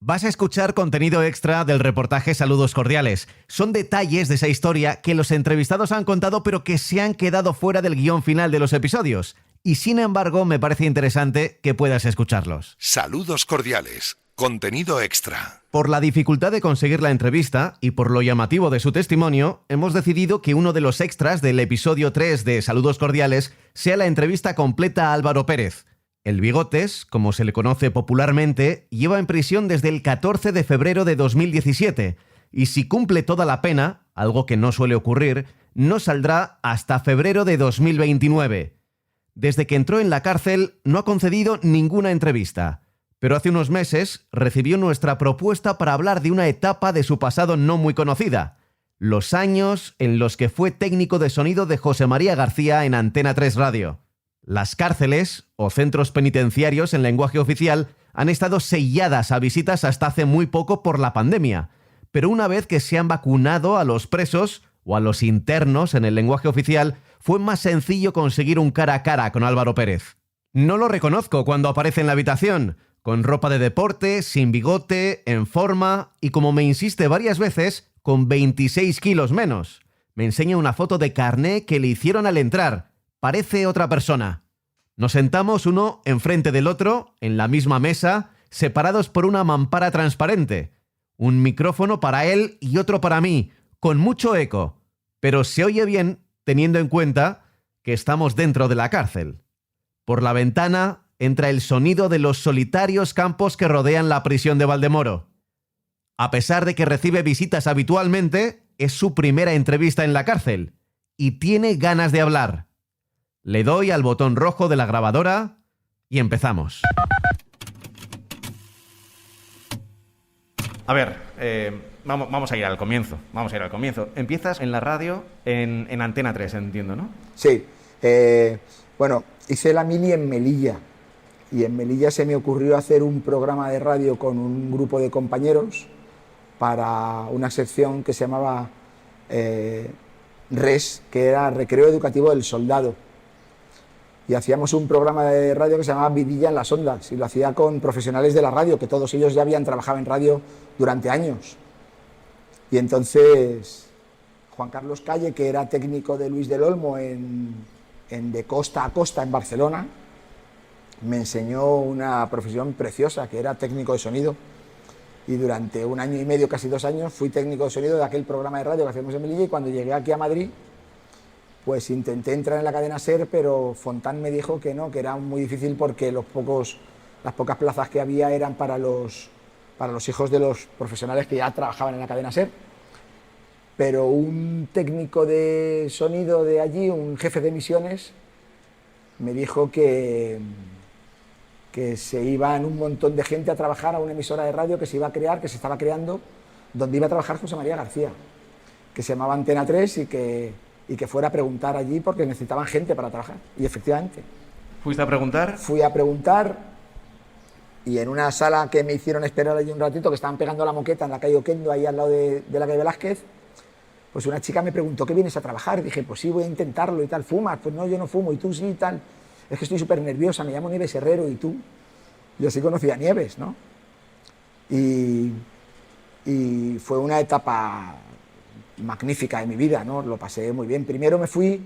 Vas a escuchar contenido extra del reportaje Saludos Cordiales. Son detalles de esa historia que los entrevistados han contado pero que se han quedado fuera del guión final de los episodios. Y sin embargo, me parece interesante que puedas escucharlos. Saludos Cordiales. Contenido extra. Por la dificultad de conseguir la entrevista y por lo llamativo de su testimonio, hemos decidido que uno de los extras del episodio 3 de Saludos Cordiales sea la entrevista completa a Álvaro Pérez. El Bigotes, como se le conoce popularmente, lleva en prisión desde el 14 de febrero de 2017 y si cumple toda la pena, algo que no suele ocurrir, no saldrá hasta febrero de 2029. Desde que entró en la cárcel no ha concedido ninguna entrevista, pero hace unos meses recibió nuestra propuesta para hablar de una etapa de su pasado no muy conocida, los años en los que fue técnico de sonido de José María García en Antena 3 Radio. Las cárceles, o centros penitenciarios en lenguaje oficial, han estado selladas a visitas hasta hace muy poco por la pandemia, pero una vez que se han vacunado a los presos o a los internos en el lenguaje oficial, fue más sencillo conseguir un cara a cara con Álvaro Pérez. No lo reconozco cuando aparece en la habitación, con ropa de deporte, sin bigote, en forma y, como me insiste varias veces, con 26 kilos menos. Me enseña una foto de carné que le hicieron al entrar. Parece otra persona. Nos sentamos uno enfrente del otro, en la misma mesa, separados por una mampara transparente. Un micrófono para él y otro para mí, con mucho eco. Pero se oye bien teniendo en cuenta que estamos dentro de la cárcel. Por la ventana entra el sonido de los solitarios campos que rodean la prisión de Valdemoro. A pesar de que recibe visitas habitualmente, es su primera entrevista en la cárcel y tiene ganas de hablar. Le doy al botón rojo de la grabadora y empezamos. A ver, vamos a ir al comienzo. Empiezas en la radio en Antena 3, entiendo, ¿no? Sí. Bueno, hice la mili en Melilla. Y en Melilla se me ocurrió hacer un programa de radio con un grupo de compañeros para una sección que se llamaba RES, que era Recreo Educativo del Soldado. Y hacíamos un programa de radio que se llamaba Vidilla en las Ondas, y lo hacía con profesionales de la radio, que todos ellos ya habían trabajado en radio durante años. Y entonces Juan Carlos Calle, que era técnico de Luis del Olmo en De Costa a Costa en Barcelona, me enseñó una profesión preciosa, que era técnico de sonido. Y durante 1 año y medio, casi 2 años, fui técnico de sonido de aquel programa de radio que hacíamos en Melilla, y cuando llegué aquí a Madrid, pues intenté entrar en la cadena SER, pero Fontán me dijo que no, que era muy difícil porque las pocas plazas que había eran para los hijos de los profesionales que ya trabajaban en la cadena SER. Pero un técnico de sonido de allí, un jefe de emisiones, me dijo que se iban un montón de gente a trabajar a una emisora de radio que se iba a crear, que se estaba creando, donde iba a trabajar José María García, que se llamaba Antena 3 y que fuera a preguntar allí porque necesitaban gente para trabajar. Y efectivamente. ¿Fuiste a preguntar? Fui a preguntar, y en una sala que me hicieron esperar allí un ratito, que estaban pegando la moqueta en la calle Oquendo, ahí al lado de la calle Velázquez, pues una chica me preguntó: ¿qué vienes a trabajar? Y dije: pues sí, voy a intentarlo y tal. ¿Fumas? Pues no, yo no fumo. ¿Y tú sí y tal? Es que estoy súper nerviosa, me llamo Nieves Herrero. ¿Y tú? Y así conocí a Nieves, ¿no? Y fue una etapa magnífica de mi vida, ¿no? Lo pasé muy bien. Primero me fui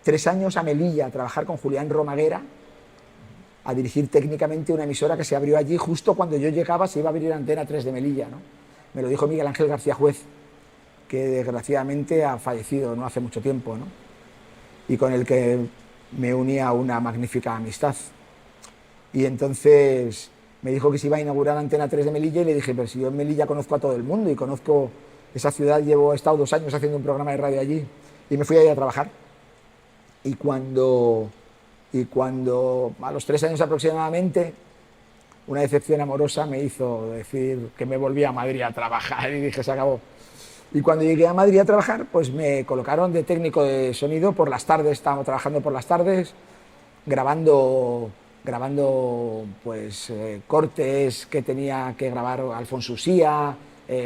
3 años a Melilla a trabajar con Julián Romaguera, a dirigir técnicamente una emisora que se abrió allí justo cuando yo llegaba. Se iba a abrir Antena 3 de Melilla, ¿no? Me lo dijo Miguel Ángel García Juez, que desgraciadamente ha fallecido no hace mucho tiempo, ¿no? Y con el que me unía una magnífica amistad. Y entonces me dijo que se iba a inaugurar Antena 3 de Melilla, y le dije: pero si yo en Melilla conozco a todo el mundo y conozco esa ciudad, he estado 2 años haciendo un programa de radio allí. Y me fui ahí a trabajar. Y cuando a los 3 años aproximadamente, una decepción amorosa me hizo decir que me volvía a Madrid a trabajar, y dije: se acabó. Y cuando llegué a Madrid a trabajar, pues me colocaron de técnico de sonido por las tardes. Estábamos trabajando por las tardes, grabando pues cortes que tenía que grabar Alfonso Usía,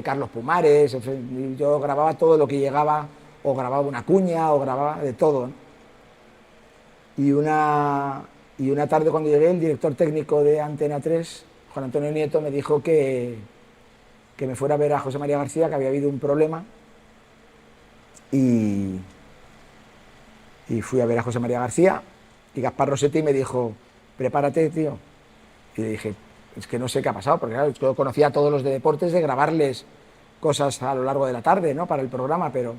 Carlos Pumares. En fin, yo grababa todo lo que llegaba, o grababa una cuña, o grababa de todo, ¿no? Y una tarde, cuando llegué, el director técnico de Antena 3, Juan Antonio Nieto, me dijo que que me fuera a ver a José María García, que había habido un problema, y fui a ver a José María García, y Gaspar Rossetti me dijo, prepárate, tío. Y le dije, es que no sé qué ha pasado, porque claro, yo conocía a todos los de deportes de grabarles cosas a lo largo de la tarde, ¿no?, para el programa, pero...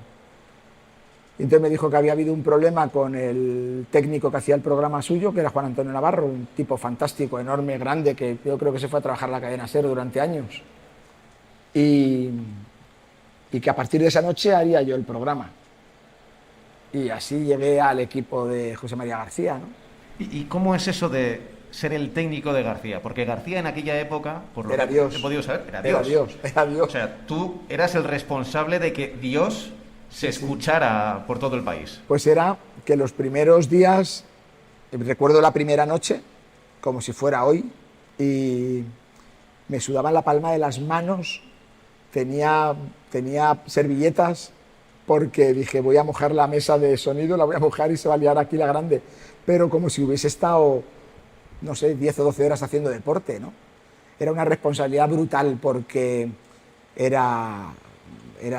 Y entonces me dijo que había habido un problema con el técnico que hacía el programa suyo, que era Juan Antonio Navarro, un tipo fantástico, enorme, grande, que yo creo que se fue a trabajar a la cadena SER durante años. Y que a partir de esa noche haría yo el programa. Y así llegué al equipo de José María García, ¿no? ¿Y cómo es eso de ser el técnico de García? Porque García en aquella época, por lo Era que Dios. he podido saber, era Era Dios. Era Dios. O sea, tú eras el responsable de que Dios se escuchara por todo el país. Pues era que los primeros días, recuerdo la primera noche, como si fuera hoy, y me sudaban la palma de las manos, tenía servilletas, porque dije, voy a mojar la mesa de sonido, la voy a mojar y se va a liar aquí la grande. Pero como si hubiese estado, no sé, 10 o 12 horas haciendo deporte, ¿no? Era una responsabilidad brutal porque era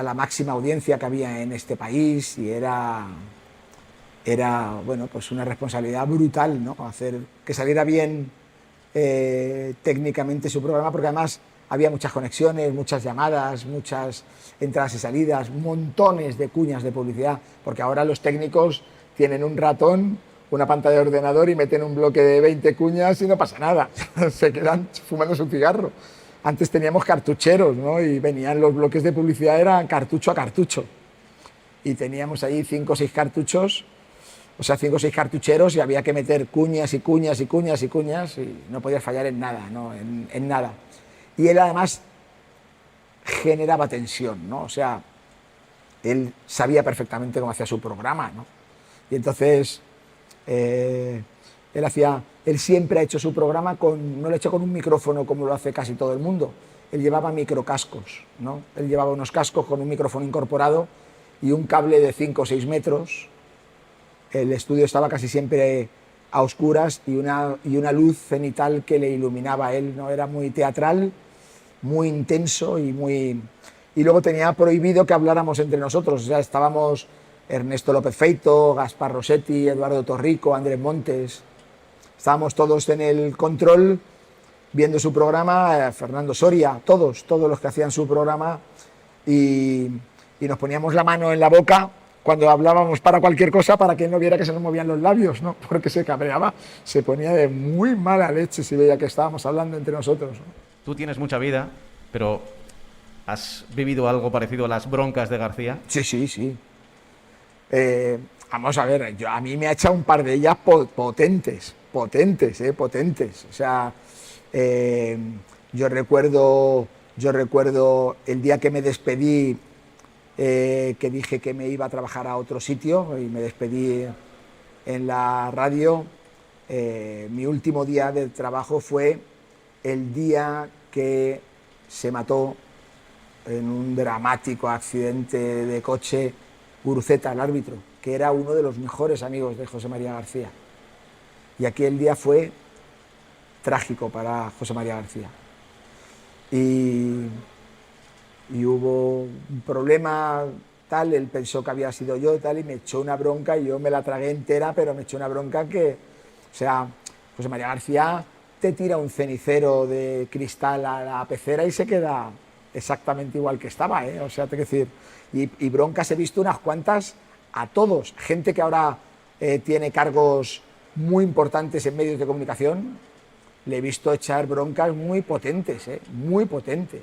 la máxima audiencia que había en este país y era bueno, pues una responsabilidad brutal, ¿no? Hacer que saliera bien técnicamente su programa, porque además había muchas conexiones, muchas llamadas, muchas entradas y salidas, montones de cuñas de publicidad, porque ahora los técnicos tienen un ratón, una pantalla de ordenador y meten un bloque de 20 cuñas y no pasa nada, se quedan fumando su cigarro. Antes teníamos cartucheros, ¿no? Y venían los bloques de publicidad, eran cartucho a cartucho. Y teníamos ahí 5 o 6 cartuchos, o sea, 5 o 6 cartucheros, y había que meter cuñas y cuñas y cuñas y cuñas, y no podías fallar en nada, ¿no? En nada. Y él además generaba tensión, ¿no? O sea, él sabía perfectamente cómo hacía su programa, ¿no? Y entonces él siempre ha hecho su programa no lo ha hecho con un micrófono como lo hace casi todo el mundo. Él llevaba microcascos, ¿no? Él llevaba unos cascos con un micrófono incorporado y un cable de 5 o 6 metros. El estudio estaba casi siempre a oscuras y una luz cenital que le iluminaba a él, ¿no? Era muy teatral, muy intenso y luego tenía prohibido que habláramos entre nosotros. O sea, estábamos Ernesto López Feito, Gaspar Rossetti, Eduardo Torrico, Andrés Montes. Estábamos todos en el control viendo su programa, Fernando Soria, todos los que hacían su programa, y nos poníamos la mano en la boca cuando hablábamos para cualquier cosa, para que él no viera que se nos movían los labios, ¿no? Porque se cabreaba, se ponía de muy mala leche si veía que estábamos hablando entre nosotros, ¿no? Tú tienes mucha vida, pero ¿has vivido algo parecido a las broncas de García? Sí. Vamos a ver, a mí me ha echado un par de ellas potentes. O sea, yo recuerdo el día que me despedí, que dije que me iba a trabajar a otro sitio y me despedí en la radio. Mi último día de trabajo fue el día que se mató en un dramático accidente de coche Guruceta, el árbitro, que era uno de los mejores amigos de José María García. Y aquel día fue trágico para José María García. Y hubo un problema tal, él pensó que había sido yo tal, y me echó una bronca, y yo me la tragué entera, pero me echó una bronca que, o sea, José María García te tira un cenicero de cristal a la pecera y se queda exactamente igual que estaba, ¿eh? O sea, te quiero decir, y broncas he visto unas cuantas a todos, gente que ahora tiene cargos muy importantes en medios de comunicación, le he visto echar broncas muy potentes, muy potentes.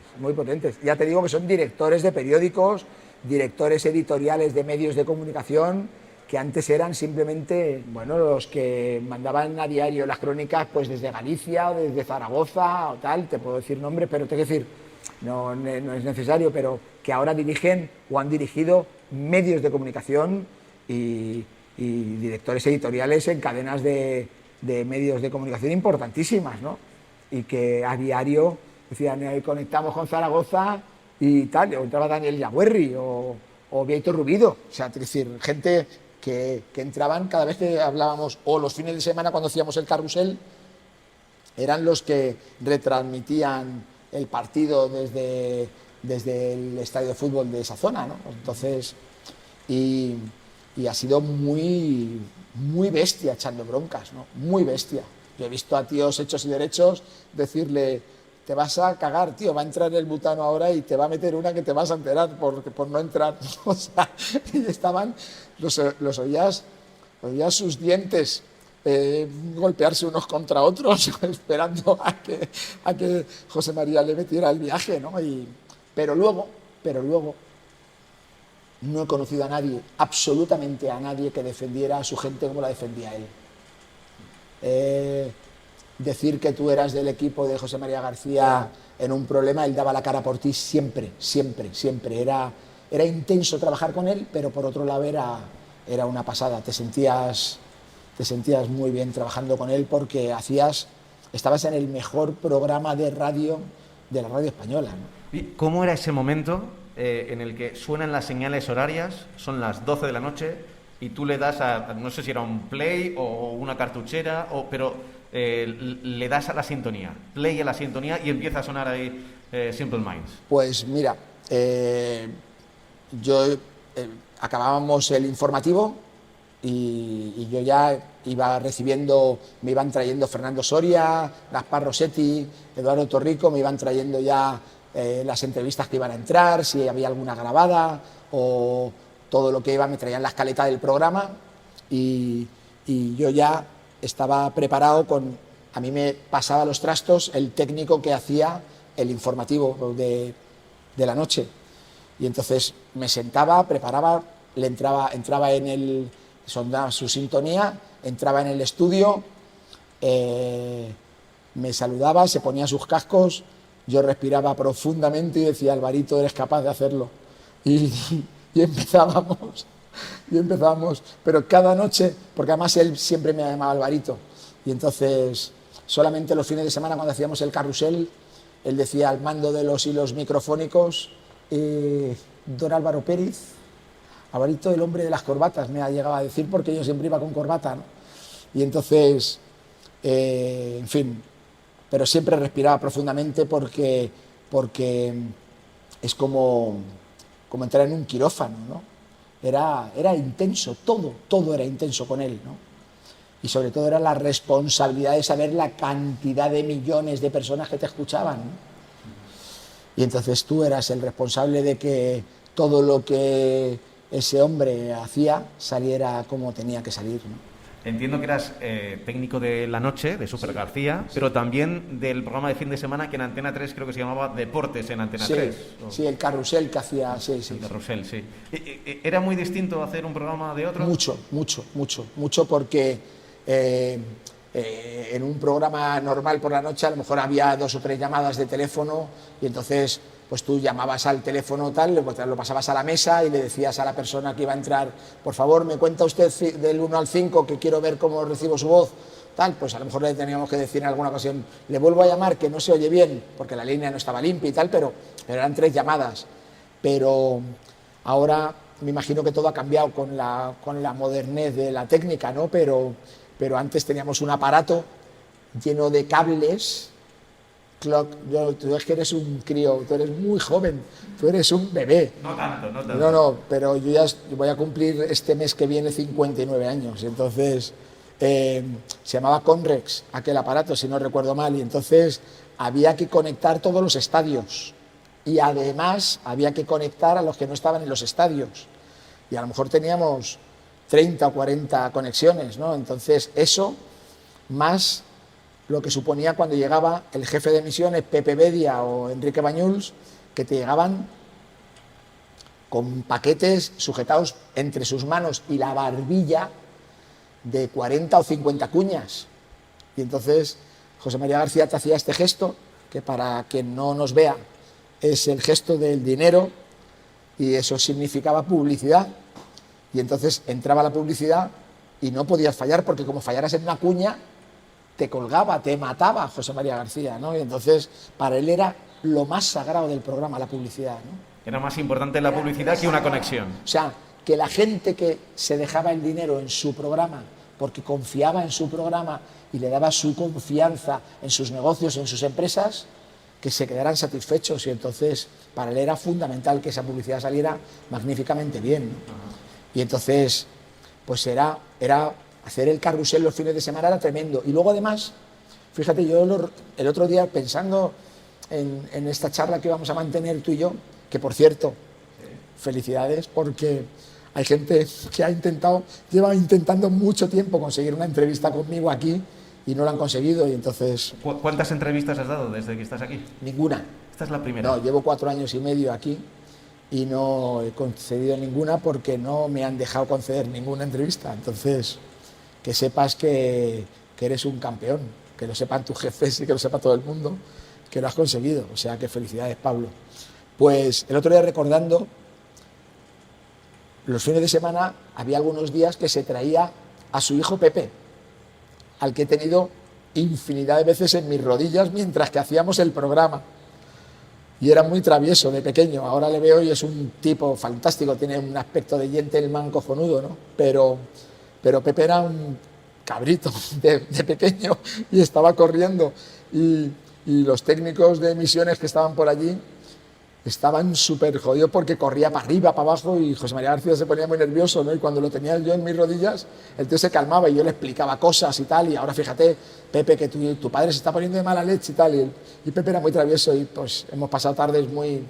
Ya te digo que son directores de periódicos, directores editoriales de medios de comunicación, que antes eran simplemente, bueno, los que mandaban a diario las crónicas, pues desde Galicia o desde Zaragoza o tal, te puedo decir nombres, pero te quiero decir, no es necesario, pero que ahora dirigen o han dirigido medios de comunicación y directores editoriales en cadenas de medios de comunicación importantísimas, ¿no? Y que a diario decían, conectamos con Zaragoza y tal, o entraba Daniel Yagüerri o Vieito Rubido, o sea, es decir, gente que entraban cada vez que hablábamos, o los fines de semana cuando hacíamos el carrusel, eran los que retransmitían el partido desde desde el estadio de fútbol de esa zona, ¿no? Entonces, y ha sido muy, muy bestia echando broncas, ¿no? Muy bestia. Yo he visto a tíos hechos y derechos decirle: te vas a cagar, tío, va a entrar el butano ahora y te va a meter una que te vas a enterar por no entrar. O sea, y estaban, los oías sus dientes golpearse unos contra otros, esperando a que José María le metiera el viaje, ¿no? Pero luego, no he conocido a nadie, absolutamente a nadie, que defendiera a su gente como la defendía él. Decir que tú eras del equipo de José María García en un problema, él daba la cara por ti siempre, siempre, siempre. Era intenso trabajar con él, pero por otro lado era una pasada. Te sentías muy bien trabajando con él porque estabas en el mejor programa de radio de la radio española, ¿no? ¿Y cómo era ese momento en el que suenan las señales horarias, son las 12 de la noche y tú le das no sé si era un play o una cartuchera, pero le das a la sintonía, play a la sintonía y empieza a sonar ahí Simple Minds? Pues mira, acabábamos el informativo y yo ya iba recibiendo, me iban trayendo Fernando Soria, Gaspar Rossetti, Eduardo Torrico, me iban trayendo ya las entrevistas que iban a entrar, si había alguna grabada o todo lo que iba, me traían la escaleta del programa y yo ya estaba preparado a mí me pasaba los trastos el técnico que hacía el informativo de la noche. Y entonces me sentaba, preparaba, entraba en sondaba su sintonía, entraba en el estudio, me saludaba, se ponía sus cascos, yo respiraba profundamente y decía: Alvarito, eres capaz de hacerlo. Y empezábamos, pero cada noche, porque además él siempre me llamaba Alvarito, y entonces solamente los fines de semana, cuando hacíamos el carrusel, él decía al mando de los hilos microfónicos: don Álvaro Pérez, Alvarito, el hombre de las corbatas, me ha llegado a decir, porque yo siempre iba con corbata, ¿no? Y entonces, en fin, pero siempre respiraba profundamente porque es como entrar en un quirófano, ¿no? Era intenso, todo era intenso con él, ¿no? Y sobre todo era la responsabilidad de saber la cantidad de millones de personas que te escuchaban, ¿no? Y entonces tú eras el responsable de que todo lo que ese hombre hacía saliera como tenía que salir, ¿no? Entiendo que eras técnico de la noche, de Super García, pero también del programa de fin de semana que en Antena 3 creo que se llamaba Deportes en Antena 3. Sí, el carrusel que hacía, sí. El carrusel, sí. ¿Era muy distinto hacer un programa de otro? Mucho, porque en un programa normal por la noche a lo mejor había 2 o 3 llamadas de teléfono y entonces pues tú llamabas al teléfono tal, lo pasabas a la mesa y le decías a la persona que iba a entrar: por favor, me cuenta usted del 1 al 5 que quiero ver cómo recibo su voz, tal. Pues a lo mejor le teníamos que decir en alguna ocasión: le vuelvo a llamar, que no se oye bien porque la línea no estaba limpia y tal, pero eran 3 llamadas. Pero ahora me imagino que todo ha cambiado con la modernez de la técnica, ¿no? Pero antes teníamos un aparato lleno de cables. Tú es que eres un crío, tú eres muy joven, tú eres un bebé. No tanto. No, pero yo voy a cumplir este mes que viene 59 años. Entonces, se llamaba Conrex, aquel aparato, si no recuerdo mal, y entonces había que conectar todos los estadios. Y además había que conectar a los que no estaban en los estadios. Y a lo mejor teníamos 30 o 40 conexiones, ¿no? Entonces, eso, más lo que suponía cuando llegaba el jefe de emisiones, Pepe Bedia o Enrique Bañuls, que te llegaban con paquetes sujetados entre sus manos y la barbilla de 40 o 50 cuñas. Y entonces José María García te hacía este gesto, que para quien no nos vea es el gesto del dinero, y eso significaba publicidad. Y entonces entraba la publicidad y no podías fallar, porque como fallaras en una cuña, te colgaba, te mataba José María García, ¿no? Y entonces para él era lo más sagrado del programa, la publicidad, ¿no? Era más importante la publicidad que una conexión. O sea, que la gente que se dejaba el dinero en su programa porque confiaba en su programa y le daba su confianza en sus negocios, en sus empresas, que se quedaran satisfechos, y entonces para él era fundamental que esa publicidad saliera magníficamente bien, ¿no? Y entonces pues era hacer el carrusel los fines de semana, era tremendo. Y luego además, fíjate, yo el otro día pensando en esta charla que vamos a mantener tú y yo, que por cierto, felicidades, porque hay gente que lleva intentando mucho tiempo conseguir una entrevista conmigo aquí y no lo han conseguido, y entonces... ¿Cuántas entrevistas has dado desde que estás aquí? Ninguna. Esta es la primera. No, llevo 4 años y medio aquí y no he concedido ninguna porque no me han dejado conceder ninguna entrevista. Entonces, que sepas que eres un campeón, que lo sepan tus jefes y que lo sepa todo el mundo, que lo has conseguido. O sea, que felicidades, Pablo. Pues el otro día, recordando, los fines de semana había algunos días que se traía a su hijo Pepe, al que he tenido infinidad de veces en mis rodillas mientras que hacíamos el programa. Y era muy travieso de pequeño. Ahora le veo y es un tipo fantástico, tiene un aspecto de gentleman cojonudo, ¿no? Pero Pepe era un cabrito de pequeño y estaba corriendo. Y los técnicos de emisiones que estaban por allí estaban súper jodidos porque corría para arriba, para abajo, y José María García se ponía muy nervioso, ¿no? Y cuando lo tenía yo en mis rodillas, el tío se calmaba y yo le explicaba cosas y tal. Y ahora fíjate, Pepe, que tu padre se está poniendo de mala leche y tal. Y Pepe era muy travieso, y pues hemos pasado tardes muy,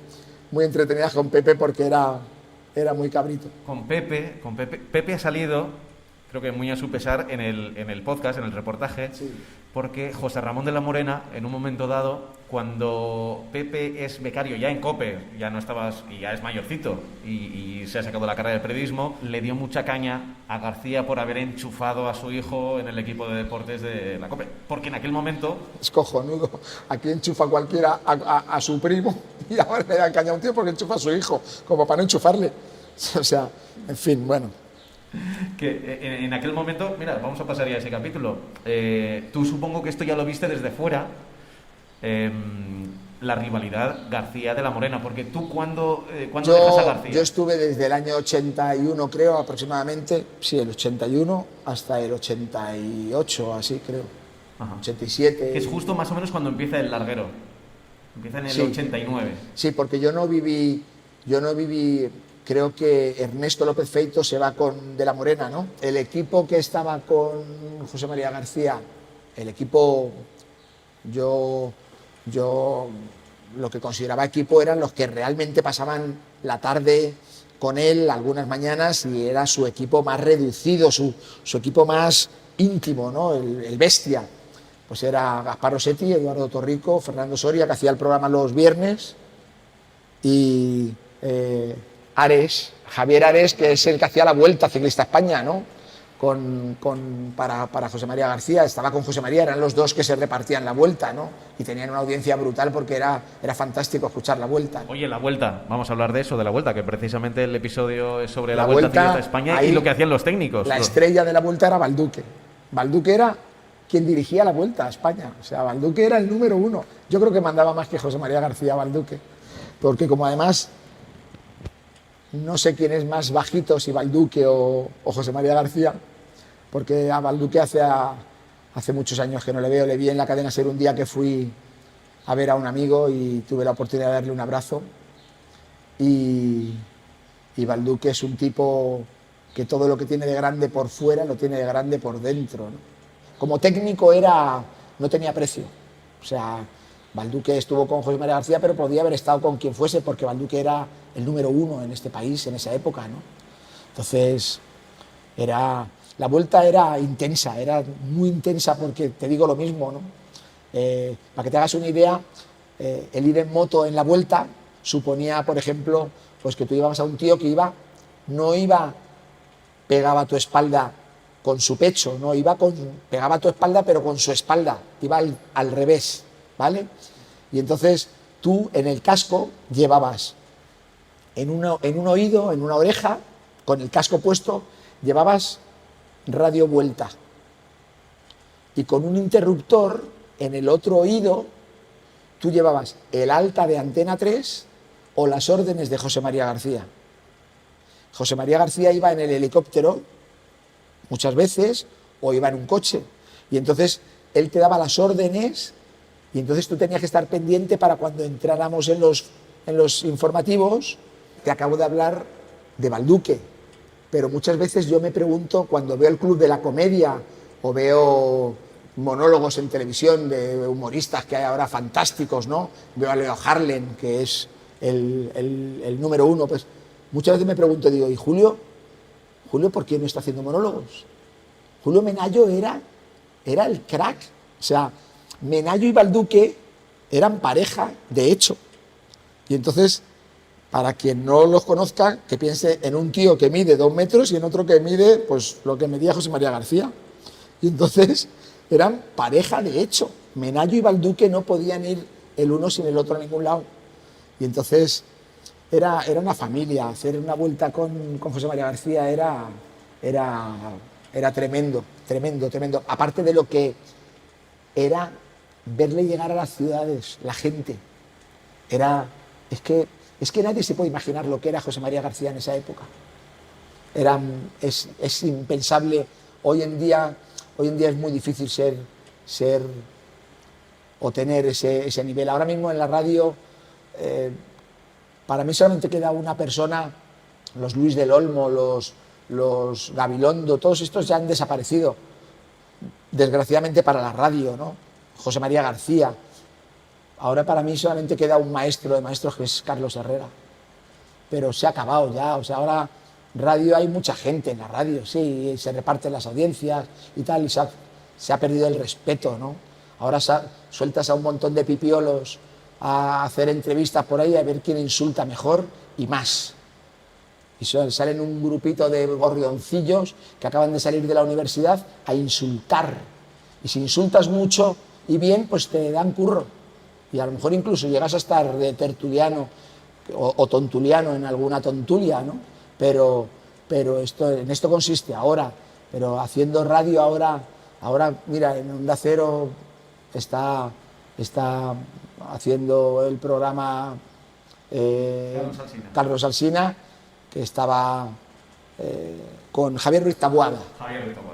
muy entretenidas con Pepe porque era muy cabrito. Con Pepe ha salido, creo que muy a su pesar, en el podcast, en el reportaje, sí. Porque José Ramón de la Morena, en un momento dado, cuando Pepe es becario ya en COPE, ya no estabas, y ya es mayorcito, y se ha sacado la carrera de periodismo, le dio mucha caña a García por haber enchufado a su hijo en el equipo de deportes de la COPE. Porque en aquel momento... Es cojonudo. Aquí enchufa cualquiera a su primo, y ahora le da caña a un tío porque enchufa a su hijo, como para no enchufarle. O sea, en fin, bueno. Que en aquel momento, mira, vamos a pasar ya a ese capítulo. Tú supongo que esto ya lo viste desde fuera, la rivalidad García de la Morena, porque tú ¿cuándo dejas a García? Yo estuve desde el año 81, creo, aproximadamente, sí, el 81 hasta el 88, así creo. Ajá. 87. Que es justo más o menos cuando empieza el larguero. Empieza en el 89. Sí, porque yo no viví. Creo que Ernesto López Feito se va con De la Morena, ¿no? El equipo que estaba con José María García, el equipo, yo lo que consideraba equipo eran los que realmente pasaban la tarde con él algunas mañanas, y era su equipo más reducido, su equipo más íntimo, ¿no? El bestia. Pues era Gaspar Rossetti, Eduardo Torrico, Fernando Soria, que hacía el programa los viernes, y... Javier Ares, que es el que hacía la Vuelta Ciclista España, ¿no? Para José María García, estaba con José María, eran los dos que se repartían la Vuelta, ¿no? Y tenían una audiencia brutal porque era fantástico escuchar la Vuelta, ¿no? Oye, la Vuelta, vamos a hablar de eso, de la Vuelta, que precisamente el episodio es sobre la Vuelta Ciclista España y lo que hacían los técnicos. La estrella de la Vuelta era Balduque. Balduque era quien dirigía la Vuelta a España, o sea, Balduque era el número 1. Yo creo que mandaba más que José María García Balduque, porque como además... No sé quién es más bajito, si Balduque o José María García, porque a Balduque hace muchos años que no le veo. Le vi en la cadena SER un día que fui a ver a un amigo y tuve la oportunidad de darle un abrazo. Y Balduque es un tipo que todo lo que tiene de grande por fuera lo tiene de grande por dentro, ¿no? Como técnico no tenía precio. O sea, Balduque estuvo con José María García, pero podía haber estado con quien fuese, porque Balduque era el número 1 en este país en esa época, ¿no? Entonces, la Vuelta era intensa, era muy intensa, porque te digo lo mismo, ¿no? Para que te hagas una idea, el ir en moto en la Vuelta suponía, por ejemplo, pues que tú ibas a un tío que pegaba tu espalda con su pecho, no pegaba tu espalda, pero con su espalda, iba al revés, ¿vale? Y entonces tú en el casco llevabas en un oído, en una oreja, con el casco puesto, llevabas Radio Vuelta, y con un interruptor en el otro oído tú llevabas el alta de Antena 3 o las órdenes de José María García. José María García iba en el helicóptero muchas veces, o iba en un coche, y entonces él te daba las órdenes Y entonces tú tenías que estar pendiente para cuando entráramos en los informativos. Te acabo de hablar de Balduque, pero muchas veces yo me pregunto, cuando veo el Club de la Comedia o veo monólogos en televisión de humoristas que hay ahora fantásticos, ¿no? Veo a Leo Harlem, que es el número uno, pues muchas veces me pregunto, digo, ¿y Julio? ¿Julio por qué no está haciendo monólogos? Julio Menayo era el crack. O sea, Menayo y Balduque eran pareja, de hecho. Y entonces, para quien no los conozca, que piense en un tío que mide 2 metros y en otro que mide, pues, lo que medía José María García. Y entonces, eran pareja, de hecho. Menayo y Balduque no podían ir el uno sin el otro a ningún lado. Y entonces, era una familia. Hacer una vuelta con José María García era tremendo, tremendo, tremendo. Aparte de lo que era verle llegar a las ciudades, la gente. Es que nadie se puede imaginar lo que era José María García en esa época. Es impensable. Hoy en día es muy difícil ser o tener ese nivel. Ahora mismo en la radio, para mí solamente queda una persona, los Luis del Olmo, los Gabilondo, todos estos ya han desaparecido, desgraciadamente para la radio, ¿no? José María García. Ahora para mí solamente queda un maestro de maestros, que es Carlos Herrera. Pero se ha acabado ya. O sea, ahora radio, hay mucha gente en la radio, sí, se reparten las audiencias y tal, y se ha perdido el respeto, ¿no? Ahora sueltas a un montón de pipiolos a hacer entrevistas por ahí, a ver quién insulta mejor y más. Y salen un grupito de gorrioncillos que acaban de salir de la universidad a insultar. Y si insultas mucho y bien, pues te dan curro. Y a lo mejor incluso llegas a estar de tertuliano o tontuliano en alguna tontulia, ¿no? Pero en esto consiste ahora. Pero haciendo radio ahora mira, en Onda Cero está haciendo el programa Carlos Alsina, que estaba con Javier Ruiz Taboada,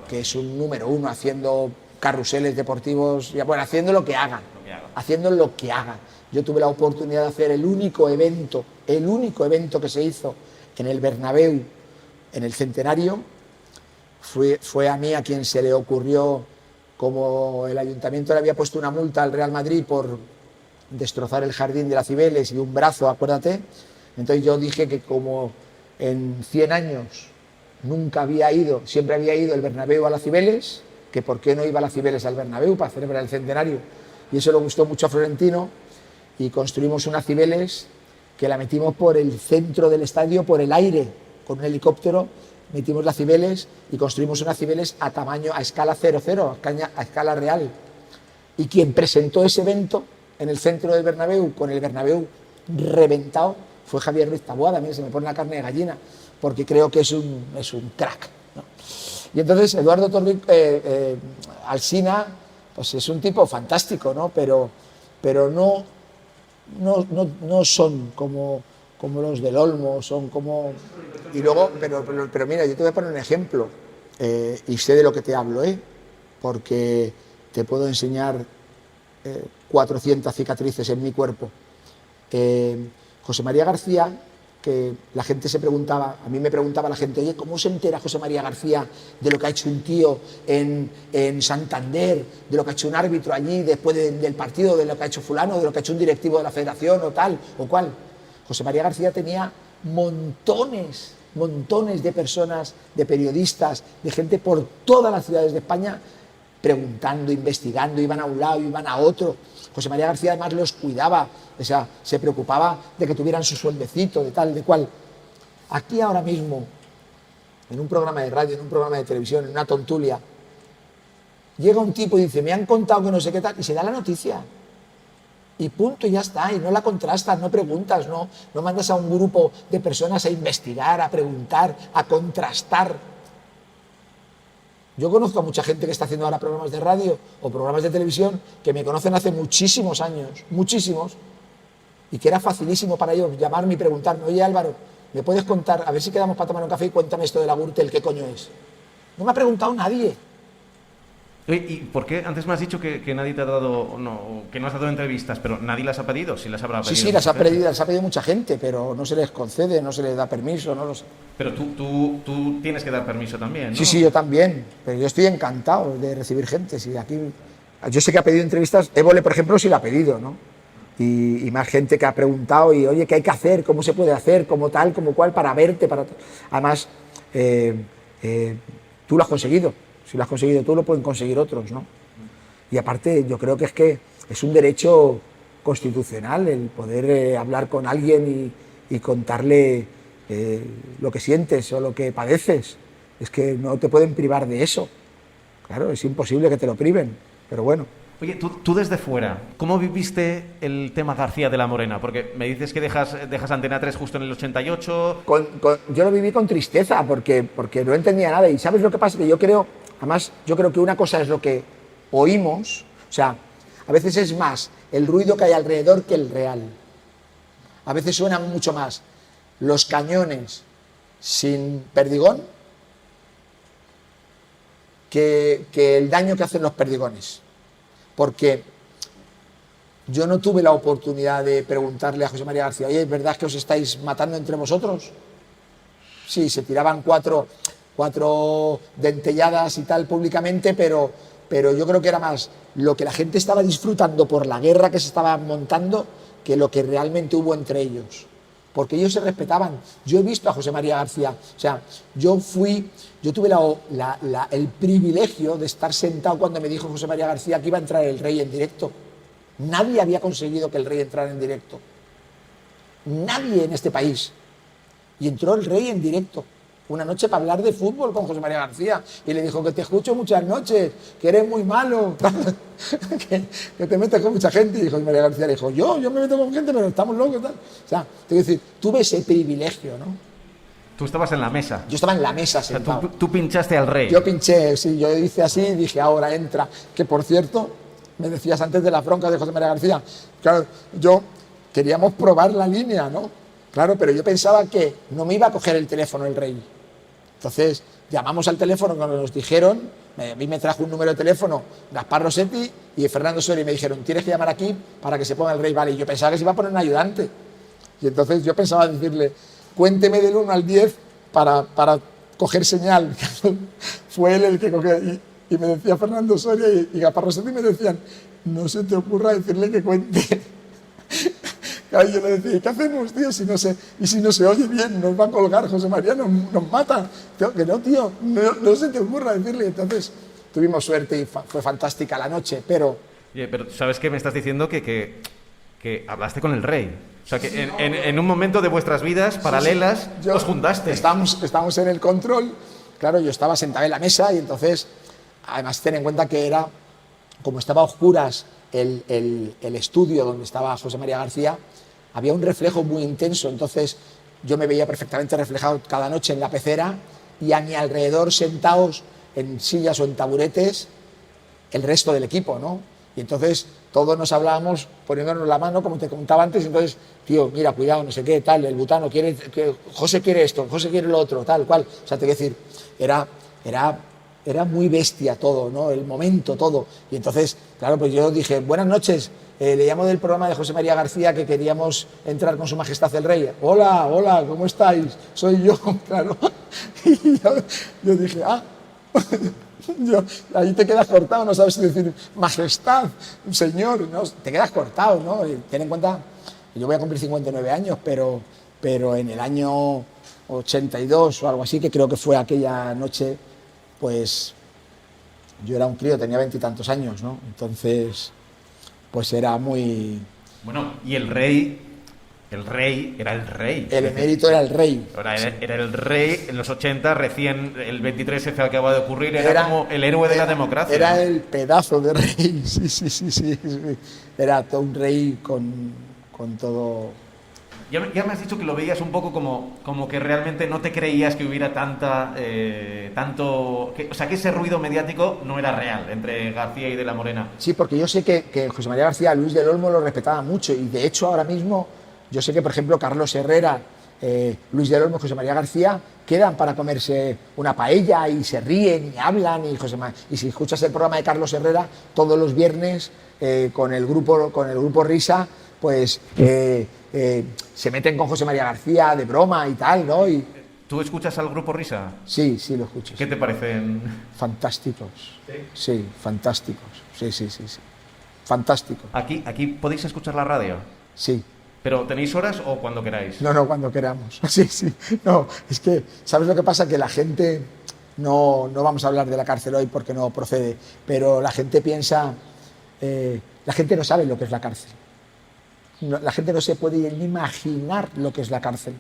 que es un número uno haciendo carruseles deportivos, bueno, haciendo lo que hagan. Haciendo lo que hagan. Yo tuve la oportunidad de hacer el único evento que se hizo en el Bernabéu, en el centenario. Fue a mí a quien se le ocurrió, como el ayuntamiento le había puesto una multa al Real Madrid por destrozar el jardín de la Cibeles y un brazo, acuérdate. Entonces yo dije que como en 100 años siempre había ido el Bernabéu a la Cibeles, que por qué no iba a la Cibeles al Bernabéu para celebrar el centenario. Y eso le gustó mucho a Florentino y construimos una Cibeles que la metimos por el centro del estadio, por el aire, con un helicóptero. Metimos la Cibeles y construimos una Cibeles a escala 00, a escala real. Y quien presentó ese evento en el centro del Bernabéu, con el Bernabéu reventado, fue Javier Ruiz Taboada. Mira, se me pone la carne de gallina, porque creo que es un crack, ¿no? Y entonces Eduardo Alsina, pues es un tipo fantástico, ¿no? Pero no son como los del Olmo, son como... Y luego, pero mira, yo te voy a poner un ejemplo, y sé de lo que te hablo, porque te puedo enseñar 400 cicatrices en mi cuerpo. José María García, que la gente se preguntaba, a mí me preguntaba la gente, oye, ¿cómo se entera José María García de lo que ha hecho un tío en Santander, de lo que ha hecho un árbitro allí después del partido, de lo que ha hecho fulano, de lo que ha hecho un directivo de la federación o tal o cual? José María García tenía montones de personas, de periodistas, de gente por todas las ciudades de España preguntando, investigando, iban a un lado, iban a otro. José María García además los cuidaba, o sea, se preocupaba de que tuvieran su sueldecito, de tal, de cual. Aquí ahora mismo, en un programa de radio, en un programa de televisión, en una tontulia, llega un tipo y dice, me han contado que no sé qué tal, y se da la noticia. Y punto, y ya está, y no la contrastas, no preguntas, no mandas a un grupo de personas a investigar, a preguntar, a contrastar. Yo conozco a mucha gente que está haciendo ahora programas de radio o programas de televisión que me conocen hace muchísimos años, muchísimos, y que era facilísimo para ellos llamarme y preguntarme, oye Álvaro, ¿me puedes contar, a ver si quedamos para tomar un café y cuéntame esto de la Gürtel, qué coño es? No me ha preguntado nadie. Oye, ¿y por qué? Antes me has dicho que nadie te ha dado, no, que no has dado entrevistas, pero nadie las ha pedido, si las habrá pedido. Sí, las ha pedido mucha gente, pero no se les concede, no se les da permiso, no lo sé. Pero tú tienes que dar permiso también, ¿no? Sí, yo también, pero yo estoy encantado de recibir gente. Sí, aquí, yo sé que ha pedido entrevistas, Évole, por ejemplo, sí la ha pedido, ¿no? Y más gente que ha preguntado, y oye, ¿qué hay que hacer? ¿Cómo se puede hacer? ¿Cómo tal? ¿Cómo cual? Para verte, para... Además, tú lo has conseguido. Si lo has conseguido tú, lo pueden conseguir otros, ¿no? Y aparte, yo creo que es un derecho constitucional el poder hablar con alguien y contarle lo que sientes o lo que padeces. Es que no te pueden privar de eso. Claro, es imposible que te lo priven, pero bueno. Oye, tú desde fuera, ¿cómo viviste el tema García de la Morena? Porque me dices que dejas Antena 3 justo en el 88... Yo lo viví con tristeza porque no entendía nada. Y ¿sabes lo que pasa? Que yo creo que una cosa es lo que oímos, o sea, a veces es más el ruido que hay alrededor que el real. A veces suenan mucho más los cañones sin perdigón que el daño que hacen los perdigones. Porque yo no tuve la oportunidad de preguntarle a José María García, oye, ¿es verdad que os estáis matando entre vosotros? Sí, se tiraban cuatro dentelladas y tal públicamente, pero yo creo que era más lo que la gente estaba disfrutando por la guerra que se estaba montando que lo que realmente hubo entre ellos. Porque ellos se respetaban. Yo he visto a José María García, o sea, yo tuve el privilegio de estar sentado cuando me dijo José María García que iba a entrar el Rey en directo. Nadie había conseguido que el Rey entrara en directo. Nadie en este país. Y entró el Rey en directo. Una noche para hablar de fútbol con José María García. Y le dijo que te escucho muchas noches, que eres muy malo, que te metes con mucha gente. Y José María García le dijo, yo me meto con gente, pero estamos locos. Tal. O sea, te quiero decir, tuve ese privilegio, ¿no? Tú estabas en la mesa. Yo estaba en la mesa sentado. O sea, tú pinchaste al Rey. Yo pinché, sí, yo hice así y dije, ahora entra. Que por cierto, me decías antes de las broncas de José María García. Claro, queríamos probar la línea, ¿no? Claro, pero yo pensaba que no me iba a coger el teléfono el Rey. Entonces, llamamos al teléfono cuando nos dijeron, a mí me trajo un número de teléfono Gaspar Rossetti y Fernando Soria y me dijeron, tienes que llamar aquí para que se ponga el Rey. Vale, y yo pensaba que se iba a poner un ayudante. Y entonces yo pensaba decirle, cuénteme del 1 al 10 para coger señal. Fue él el que cogió. Y me decía Fernando Soria y Gaspar Rossetti me decían, no se te ocurra decirle que cuente. Y yo le decía, ¿qué hacemos, tío? Si no se oye bien, nos va a colgar José María, nos mata. Que no, tío, no se te ocurra decirle. Entonces tuvimos suerte y fue fantástica la noche, pero... Oye, pero ¿sabes qué? Me estás diciendo que hablaste con el Rey. O sea, que en un momento de vuestras vidas paralelas os juntaste. Estábamos en el control. Claro, yo estaba sentado en la mesa y entonces, además, ten en cuenta que era, como estaba a oscuras el estudio donde estaba José María García, había un reflejo muy intenso, entonces yo me veía perfectamente reflejado cada noche en la pecera y a mi alrededor sentados en sillas o en taburetes el resto del equipo, ¿no? Y entonces todos nos hablábamos poniéndonos la mano, como te contaba antes, entonces, tío, mira, cuidado, no sé qué, tal, el butano quiere, José quiere esto, José quiere lo otro, tal, cual. O sea, te quiero decir, era muy bestia todo, ¿no? El momento, todo. Y entonces, claro, pues yo dije, buenas noches, le llamo del programa de José María García que queríamos entrar con su majestad el Rey. Hola, ¿cómo estáis? Soy yo, claro. Y yo dije, ahí te quedas cortado, no sabes decir majestad, señor, ¿no? Te quedas cortado, ¿no? Y ten en cuenta, yo voy a cumplir 59 años, pero en el año 82 o algo así, que creo que fue aquella noche, pues yo era un crío, tenía 20 y tantos años, ¿no? Entonces, pues era muy... Bueno, y el Rey era el Rey. El emérito era el Rey. Era el Rey en los 80, recién el 23F acaba de ocurrir, era como el héroe de la democracia. Era el pedazo de rey, sí. Era todo un rey con todo... Ya me has dicho que lo veías un poco como que realmente no te creías que hubiera tanto... o sea, que ese ruido mediático no era real entre García y de la Morena. Sí, porque yo sé que José María García, Luis del Olmo lo respetaba mucho y de hecho ahora mismo yo sé que, por ejemplo, Carlos Herrera Luis del Olmo y José María García quedan para comerse una paella y se ríen y hablan. Y si escuchas el programa de Carlos Herrera, todos los viernes con el grupo Risa, pues se meten con José María García de broma y tal, ¿no? ¿Tú escuchas al grupo Risa? Sí, lo escucho. ¿Qué te parecen? Fantásticos. Sí, fantásticos. Sí. Fantásticos. ¿Aquí podéis escuchar la radio? Sí. ¿Pero tenéis horas o cuando queráis? No, cuando queramos. Sí. No, es que, ¿sabes lo que pasa? Que la gente, no vamos a hablar de la cárcel hoy porque no procede, pero la gente piensa, la gente no sabe lo que es la cárcel. La gente no se puede ni imaginar lo que es la cárcel.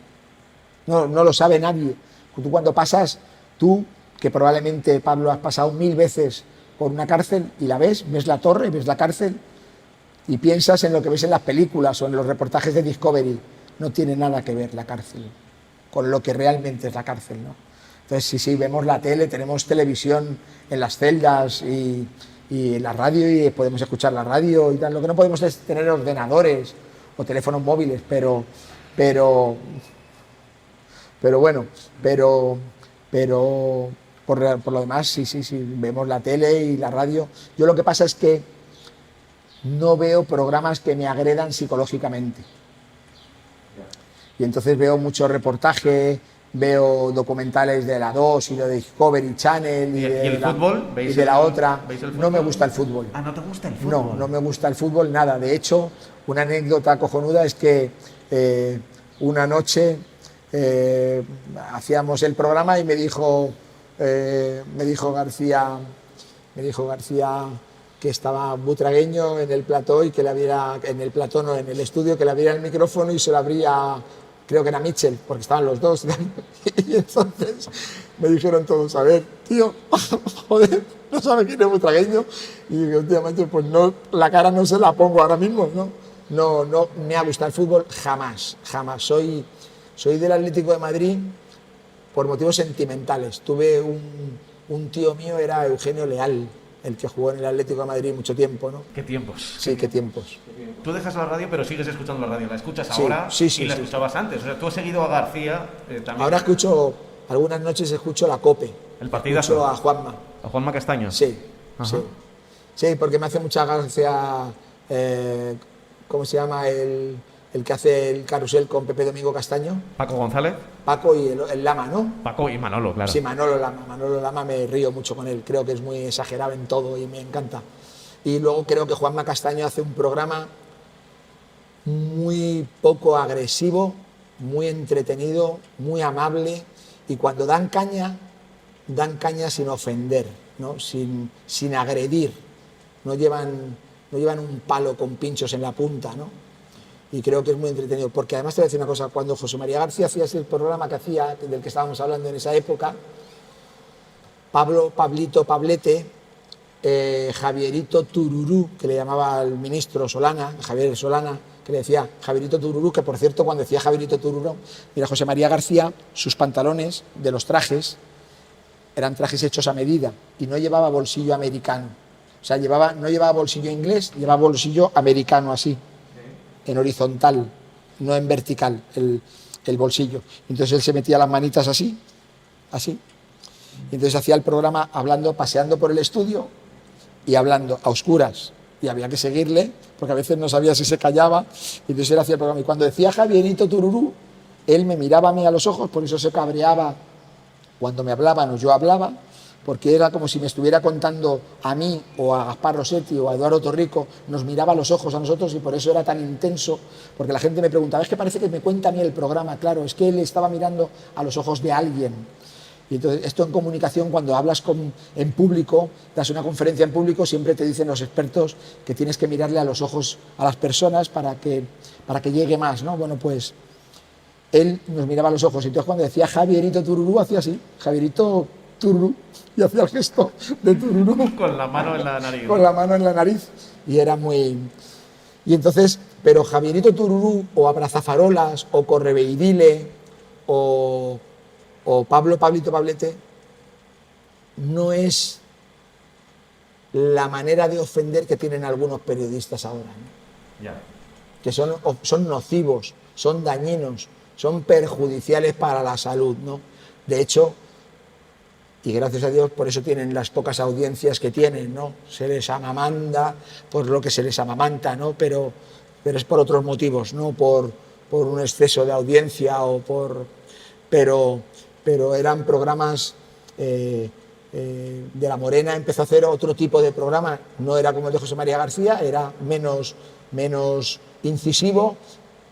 No lo sabe nadie. Tú cuando pasas, que probablemente, Pablo, has pasado 1000 veces por una cárcel y la ves la torre, ves la cárcel y piensas en lo que ves en las películas o en los reportajes de Discovery. No tiene nada que ver la cárcel con lo que realmente es la cárcel, ¿no? Entonces, sí, vemos la tele, tenemos televisión en las celdas y la radio, y podemos escuchar la radio y tal. Lo que no podemos es tener ordenadores o teléfonos móviles, pero por lo demás, sí, vemos la tele y la radio. Yo lo que pasa es que no veo programas que me agredan psicológicamente. Y entonces veo mucho reportaje, veo documentales de la 2 y de Discovery Channel ¿Y el fútbol? Y de la otra. ¿Veis el fútbol? No me gusta el fútbol. Ah, ¿no te gusta el fútbol? No me gusta el fútbol nada. De hecho, una anécdota cojonuda es que una noche hacíamos el programa y me dijo García que estaba Butragueño en el plató y que le abriera, en el estudio, que le abriera el micrófono y se lo abría, creo que era Mitchell, porque estaban los dos. Y entonces me dijeron todos, a ver, tío, joder, no sabe quién es Butragueño. Y dije, últimamente, pues no, la cara no se la pongo ahora mismo, ¿no? No me ha gustado el fútbol jamás. Soy del Atlético de Madrid por motivos sentimentales. Tuve un tío mío, era Eugenio Leal, el que jugó en el Atlético de Madrid mucho tiempo, ¿no? ¿Qué tiempos? Sí, qué tiempos. Tú dejas la radio, pero sigues escuchando la radio. ¿La escuchas Sí, ahora sí, y la escuchabas antes? O sea, tú has seguido a García también. Ahora escucho, algunas noches escucho la COPE. ¿El partidazo? Escucho a Juanma. ¿A Juanma Castaño? Sí, Ajá. sí, porque me hace mucha gracia, ¿cómo se llama? El que hace el carrusel con Pepe Domingo Castaño. ¿Paco González? Paco y el Lama, ¿no? Paco y Manolo, claro. Sí, Manolo Lama, me río mucho con él. Creo que es muy exagerado en todo y me encanta. Y luego creo que Juanma Castaño hace un programa muy poco agresivo, muy entretenido, muy amable, y cuando dan caña sin ofender, ¿no? Sin agredir. No llevan un palo con pinchos en la punta, ¿no? Y creo que es muy entretenido, porque además te voy a decir una cosa, cuando José María García hacía ese programa que hacía, del que estábamos hablando en esa época, Pablito, Pablete, Javierito Tururú, que le llamaba al ministro Solana, Javier Solana, que le decía Javierito Tururú, que por cierto, cuando decía Javierito Tururú, mira, José María García, sus pantalones de los trajes eran trajes hechos a medida y no llevaba bolsillo americano. O sea, no llevaba bolsillo inglés, llevaba bolsillo americano así, en horizontal, no en vertical, el bolsillo. Entonces él se metía las manitas así. Y entonces hacía el programa paseando por el estudio y hablando a oscuras. Y había que seguirle, porque a veces no sabía si se callaba. Y entonces él hacía el programa. Y cuando decía Javierito Tururú, él me miraba a mí a los ojos, por eso se cabreaba cuando me hablaban o yo hablaba, porque era como si me estuviera contando a mí o a Gaspar Rossetti o a Eduardo Torrico, nos miraba a los ojos a nosotros y por eso era tan intenso, porque la gente me preguntaba, es que parece que me cuenta a mí el programa, claro, es que él estaba mirando a los ojos de alguien. Y entonces esto en comunicación, cuando hablas en público, das una conferencia en público, siempre te dicen los expertos que tienes que mirarle a los ojos a las personas para que llegue más, ¿no? Bueno, pues él nos miraba a los ojos y entonces cuando decía Javierito Tururú, hacía así, Javierito Tururú, y hacía el gesto de Tururú. Con la mano en la nariz. Con la mano en la nariz. Y era muy... Y entonces, pero Javierito Tururú, o Abrazafarolas, o Correveidile, o Pablito Pablete, no es la manera de ofender que tienen algunos periodistas ahora, ¿no? Ya. Que son nocivos, son dañinos, son perjudiciales para la salud, ¿no? De hecho, y gracias a Dios por eso tienen las pocas audiencias que tienen, ¿no? Se les amamanta por lo que se les amamanta, ¿no? Pero es por otros motivos, no por un exceso de audiencia pero eran programas. De La Morena empezó a hacer otro tipo de programa, no era como el de José María García, era menos incisivo,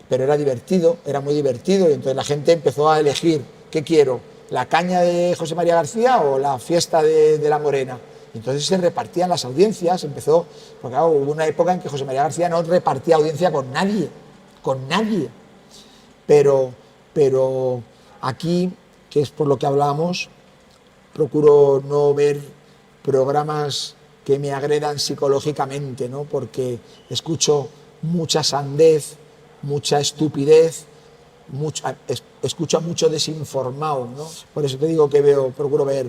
pero era divertido, era muy divertido, y entonces la gente empezó a elegir qué quiero, la caña de José María García o la fiesta de La Morena. Y entonces se repartían las audiencias, porque claro, hubo una época en que José María García no repartía audiencia con nadie, pero aquí, que es por lo que hablábamos, procuro no ver programas que me agredan psicológicamente, ¿no? Porque escucho mucha sandez, mucha estupidez, escucho a mucho desinformado, ¿no? Por eso te digo que procuro ver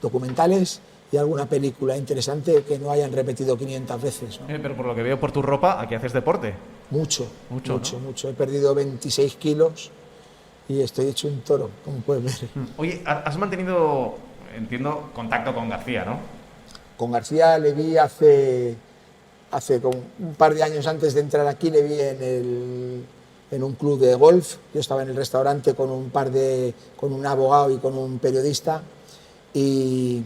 documentales y alguna película interesante que no hayan repetido 500 veces, ¿no? Pero por lo que veo por tu ropa, aquí haces deporte. Mucho. ¿No? He perdido 26 kilos y estoy hecho un toro, como puedes ver. Oye, has mantenido, entiendo, contacto con García, ¿no? Con García le vi hace como un par de años antes de entrar aquí, le vi en un club de golf. Yo estaba en el restaurante con un abogado y con un periodista y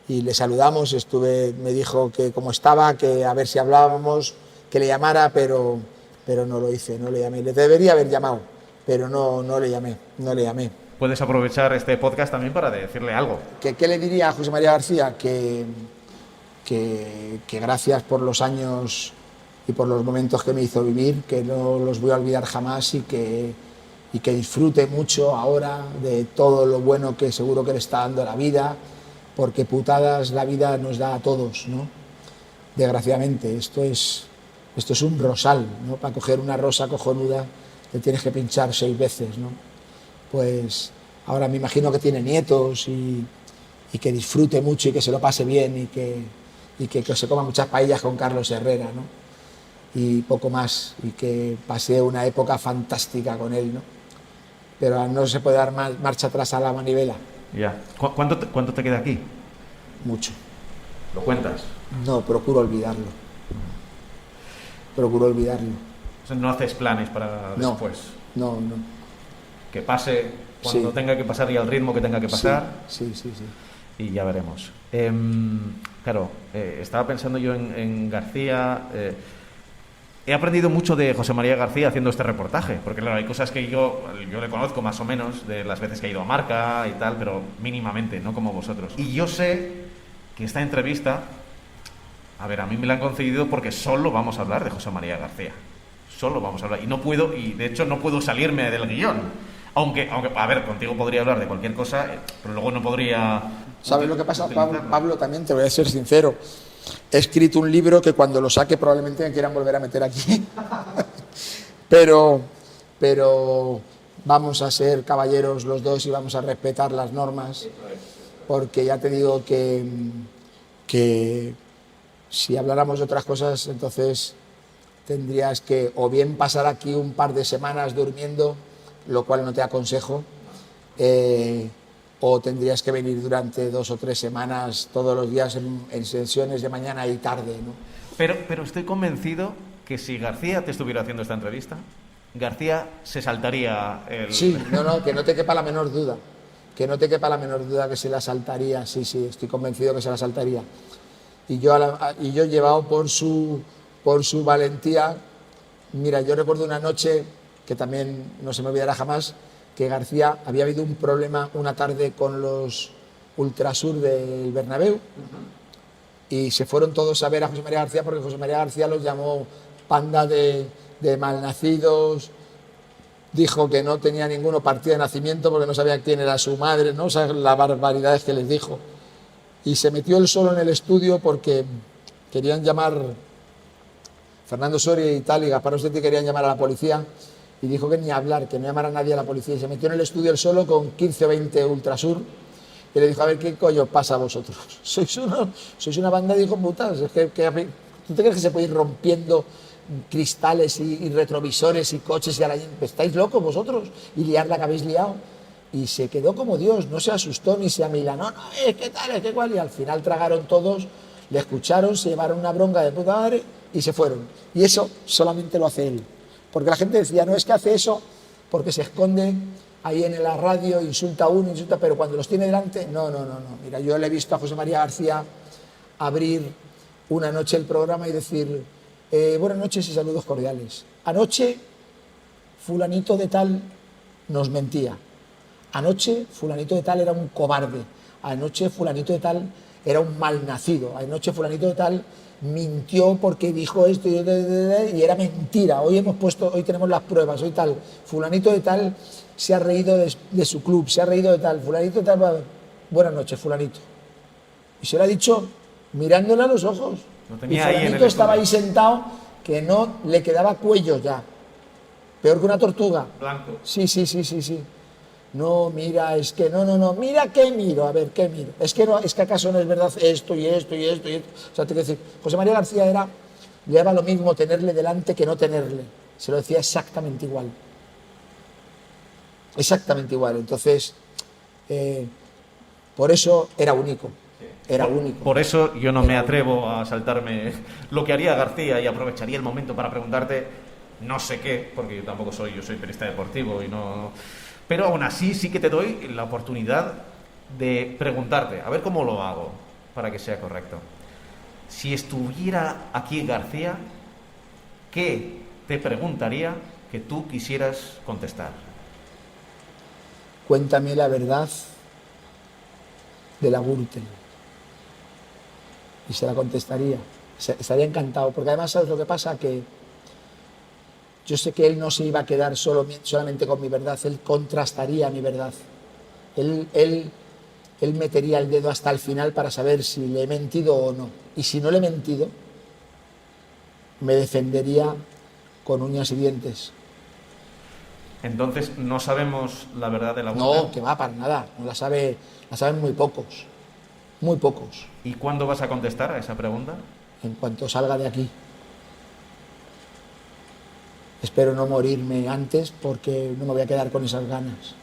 le saludamos. Me dijo que cómo estaba, que a ver si hablábamos, que le llamara, pero no lo hice, no le llamé. Le debería haber llamado, pero no le llamé. Puedes aprovechar este podcast también para decirle algo. ¿Qué le diría a José María García? Que gracias por los años y por los momentos que me hizo vivir, que no los voy a olvidar jamás y que disfrute mucho ahora de todo lo bueno que seguro que le está dando la vida, porque putadas la vida nos da a todos, ¿no? Desgraciadamente, esto es un rosal, ¿no? Para coger una rosa cojonuda te tienes que pinchar 6 veces, ¿no? Pues ahora me imagino que tiene nietos y que disfrute mucho y que se lo pase bien y que se coma muchas paellas con Carlos Herrera, ¿no? Y poco más, y que pase una época fantástica con él, ¿no? Pero no se puede dar marcha atrás a la manivela. Ya. ¿Cuánto te queda aquí? Mucho. ¿Lo cuentas? No, procuro olvidarlo. O sea, no haces planes para después. No. Que pase cuando tenga que pasar y al ritmo que tenga que pasar. Sí. Y ya veremos. Claro, estaba pensando yo en García. He aprendido mucho de José María García haciendo este reportaje, porque claro, hay cosas que yo le conozco más o menos de las veces que he ido a Marca y tal, pero mínimamente, no como vosotros. Y yo sé que esta entrevista, a ver, a mí me la han concedido porque solo vamos a hablar de José María García. Solo vamos a hablar. Y de hecho no puedo salirme del guión. Aunque, a ver, contigo podría hablar de cualquier cosa, pero luego no podría... ¿Sabes lo que pasa, Pablo? También te voy a ser sincero. He escrito un libro que cuando lo saque probablemente me quieran volver a meter aquí. pero vamos a ser caballeros los dos y vamos a respetar las normas, porque ya te digo que si habláramos de otras cosas, entonces tendrías que o bien pasar aquí un par de semanas durmiendo, lo cual no te aconsejo, o tendrías que venir durante 2 o 3 semanas todos los días en sesiones de mañana y tarde, ¿no? Pero estoy convencido que si García te estuviera haciendo esta entrevista, García se saltaría el... Sí, que no te quepa la menor duda. Que no te quepa la menor duda que se la saltaría. Sí, estoy convencido que se la saltaría. Y yo llevado por su valentía. Mira, yo recuerdo una noche que también no se me olvidará jamás, que García había habido un problema una tarde con los Ultrasur del Bernabéu y se fueron todos a ver a José María García porque José María García los llamó panda de malnacidos, dijo que no tenía ninguno partido de nacimiento porque no sabía quién era su madre, ¿no? O sea, las barbaridades que les dijo. Y se metió él solo en el estudio porque querían llamar, Fernando Soria y tal, y Gaspar Ostetti querían llamar a la policía, y dijo que ni hablar, que no llamara a nadie a la policía, y se metió en el estudio él solo con 15 o 20 Ultrasur, y le dijo, a ver, ¿qué coño pasa a vosotros? Sois una banda de hijos putas, ¿tú te crees que se puede ir rompiendo cristales y retrovisores y coches y a la gente, ¿estáis locos vosotros? Y liar la que habéis liado. Y se quedó como Dios, no se asustó ni se amilanó, no, es que tal, es que cual. Y al final tragaron todos, le escucharon, se llevaron una bronca de puta madre y se fueron. Y eso solamente lo hace él. Porque la gente decía, no, es que hace eso porque se esconde ahí en la radio, insulta a uno, insulta, pero cuando los tiene delante, no. Mira, yo le he visto a José María García abrir una noche el programa y decir, buenas noches y saludos cordiales. Anoche, fulanito de tal nos mentía. Anoche, fulanito de tal era un cobarde. Anoche, fulanito de tal era un malnacido. Anoche, fulanito de tal mintió porque dijo esto y era mentira. Hoy tenemos las pruebas, hoy tal. Fulanito de tal se ha reído de su club, se ha reído de tal. Fulanito de tal, buenas noches, fulanito. Y se lo ha dicho mirándole a los ojos. Y fulanito estaba ahí sentado que no le quedaba cuello ya. Peor que una tortuga. Blanco. Sí. No, mira, es que no, mira qué miro, a ver, qué miro. Es que acaso no es verdad esto y esto y esto y esto. O sea, te quiero decir, José María García le daba lo mismo tenerle delante que no tenerle. Se lo decía exactamente igual. Exactamente igual. Entonces, por eso era único. Era único. Por eso yo no me atrevo a saltarme lo que haría García y aprovecharía el momento para preguntarte no sé qué, porque yo soy periodista deportivo y no... Pero aún así sí que te doy la oportunidad de preguntarte, a ver cómo lo hago para que sea correcto. Si estuviera aquí García, ¿qué te preguntaría que tú quisieras contestar? Cuéntame la verdad de la Gürtel. Y se la contestaría. Estaría encantado, porque además, ¿sabes lo que pasa? Que yo sé que él no se iba a quedar solamente con mi verdad, él contrastaría mi verdad. Él metería el dedo hasta el final para saber si le he mentido o no. Y si no le he mentido, me defendería con uñas y dientes. Entonces, ¿no sabemos la verdad de la Gürtel? No, que va, para nada. No la saben muy pocos. Muy pocos. ¿Y cuándo vas a contestar a esa pregunta? En cuanto salga de aquí. Espero no morirme antes porque no me voy a quedar con esas ganas.